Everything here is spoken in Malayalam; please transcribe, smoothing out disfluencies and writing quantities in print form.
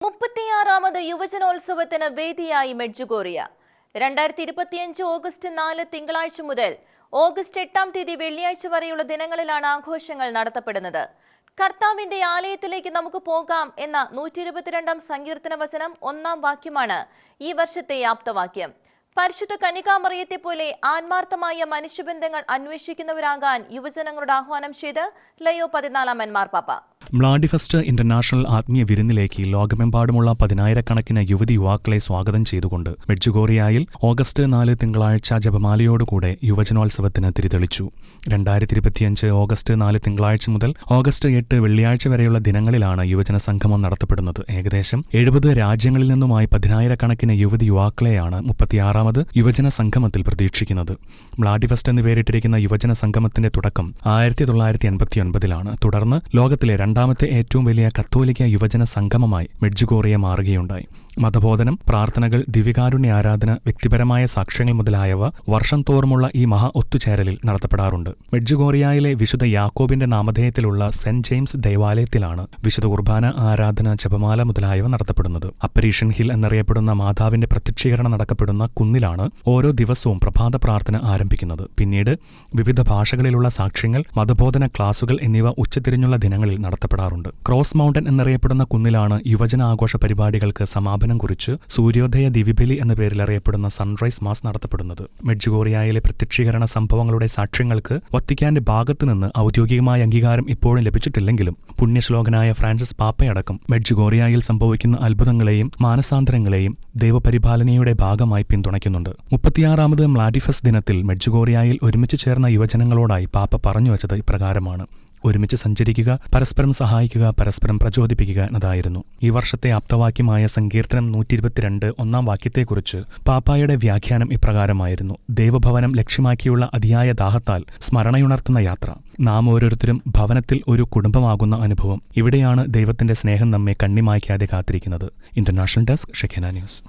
36ാമത് യുവജനോത്സവത്തിന് വേദിയായി മെഡ്ജുഗോറിയ. 2025 ഓഗസ്റ്റ് 4 തിങ്കളാഴ്ച മുതൽ ഓഗസ്റ്റ് 8 തീയതി വെള്ളിയാഴ്ച വരെയുള്ള ദിനങ്ങളിലാണ് ആഘോഷങ്ങൾ നടത്തപ്പെടുന്നത്. കർത്താവിന്റെ ആലയത്തിലേക്ക് നമുക്ക് പോകാം എന്ന 122ാം സങ്കീർത്തന വചനം 1-ാം വാക്യമാണ് ഈ വർഷത്തെ ആപ്തവാക്യം. പരിശുദ്ധ കന്യകാമറിയത്തെ പോലെ ആത്മാർത്ഥമായ മനുഷ്യബന്ധങ്ങൾ അന്വേഷിക്കുന്നവരാകാൻ യുവജനങ്ങളോട് ആഹ്വാനം ചെയ്ത് ലയോ 14 മാർപ്പാപ്പ. മ്ലാഡിഫെസ്റ്റ് ഇന്റർനാഷണൽ ആത്മീയ വിരുന്നിലേക്ക് ലോകമെമ്പാടുമുള്ള 10,000-കണക്കിന് യുവതി യുവാക്കളെ സ്വാഗതം ചെയ്തുകൊണ്ട് മെഡ്ജുഗോറിയയിൽ ഓഗസ്റ്റ് 4 തിങ്കളാഴ്ച ജപമാലയോടുകൂടെ യുവജനോത്സവത്തിന് തിരിതെളിച്ചു. 2025 ഓഗസ്റ്റ് 4 തിങ്കളാഴ്ച മുതൽ ഓഗസ്റ്റ് 8 വെള്ളിയാഴ്ച വരെയുള്ള ദിനങ്ങളിലാണ് യുവജന സംഗമം നടത്തപ്പെടുന്നത്. ഏകദേശം 70 രാജ്യങ്ങളിൽ നിന്നുമായി 10,000-കണക്കിന് യുവതി യുവാക്കളെയാണ് 36ാമത് യുവജന സംഗമത്തിൽ പ്രതീക്ഷിക്കുന്നത്. മ്ലാഡിഫെസ്റ്റ് എന്ന് പേരിട്ടിരിക്കുന്ന യുവജന സംഗമത്തിന്റെ തുടക്കം 1989-ലാണ്. തുടർന്ന് ലോകത്തിലെ രണ്ടാമത്തെ ഏറ്റവും വലിയ കത്തോലിക്ക യുവജന സംഗമമായി മെഡ്ജുഗോറിയ മാറുകയുണ്ടായി. മതബോധനം, പ്രാർത്ഥനകൾ, ദിവ്യകാരുണ്യ ആരാധന, വ്യക്തിപരമായ സാക്ഷ്യങ്ങൾ മുതലായവ വർഷം തോറുമുള്ള ഈ മഹാ ഒത്തുചേരലിൽ നടത്തപ്പെടാറുണ്ട്. മെഡ്ജുഗോറിയയിലെ വിശുദ്ധ യാക്കോബിന്റെ നാമധേയത്തിലുള്ള സെന്റ് ജെയിംസ് ദേവാലയത്തിലാണ് വിശുദ്ധ കുർബാന, ആരാധന, ജപമാല മുതലായവ നടത്തപ്പെടുന്നത്. അപ്പരീഷൻ ഹിൽ എന്നറിയപ്പെടുന്ന മാതാവിന്റെ പ്രത്യക്ഷീകരണം നടക്കപ്പെടുന്ന കുന്നിലാണ് ഓരോ ദിവസവും പ്രഭാത പ്രാർത്ഥന ആരംഭിക്കുന്നത്. പിന്നീട് വിവിധ ഭാഷകളിലുള്ള സാക്ഷ്യങ്ങൾ, മതബോധന ക്ലാസുകൾ എന്നിവ ഉച്ചതിരിഞ്ഞുള്ള ദിനങ്ങളിൽ നടത്തപ്പെടാറുണ്ട്. ക്രോസ് മൗണ്ടൻ എന്നറിയപ്പെടുന്ന കുന്നിലാണ് യുവജനാഘോഷ പരിപാടികൾക്ക് സമാപനം കുറിച്ച് സൂര്യോദയ ദിവ്യബലി എന്ന പേരിൽ അറിയപ്പെടുന്ന സൺറൈസ് മാസ് നടത്തപ്പെടുന്നത്. മെഡ്ജുഗോറിയയിലെ പ്രത്യക്ഷീകരണ സംഭവങ്ങളുടെ സാക്ഷ്യങ്ങൾക്ക് വത്തിക്കാന്റെ ഭാഗത്തുനിന്ന് ഔദ്യോഗികമായ അംഗീകാരം ഇപ്പോഴും ലഭിച്ചിട്ടില്ലെങ്കിലും പുണ്യശ്ലോകനായ ഫ്രാൻസിസ് പാപ്പയടക്കം മെഡ്ജുഗോറിയയിൽ സംഭവിക്കുന്ന അത്ഭുതങ്ങളെയും മാനസാന്തരങ്ങളെയും ദൈവപരിപാലനയുടെ ഭാഗമായി പിന്തുണയ്ക്കുന്നുണ്ട്. 36ാമത് മ്ലാഡിഫെസ്റ്റ് ദിനത്തിൽ മെഡ്ജുഗോറിയയിൽ ഒരുമിച്ച് ചേർന്ന യുവജനങ്ങളോടായി പാപ്പ പറഞ്ഞുവച്ചത് ഇപ്രകാരമാണ്: ഒരുമിച്ച് സഞ്ചരിക്കുക, പരസ്പരം സഹായിക്കുക, പരസ്പരം പ്രചോദിപ്പിക്കുക എന്നതായിരുന്നു. ഈ വർഷത്തെ ആപ്തവാക്യമായ സങ്കീർത്തനം 122 1-ാം വാക്യത്തെക്കുറിച്ച് പാപ്പായുടെ വ്യാഖ്യാനം ഇപ്രകാരമായിരുന്നു: ദൈവഭവനം ലക്ഷ്യമാക്കിയുള്ള അതിയായ ദാഹത്താൽ സ്മരണയുണർത്തുന്ന യാത്ര. നാം ഓരോരുത്തരും ഭവനത്തിൽ ഒരു കുടുംബമാകുന്ന അനുഭവം. ഇവിടെയാണ് ദൈവത്തിന്റെ സ്നേഹം നമ്മെ കണ്ണിമായ്ക്കാതെ കാത്തിരിക്കുന്നത്. International desk, ഷെഖേന news.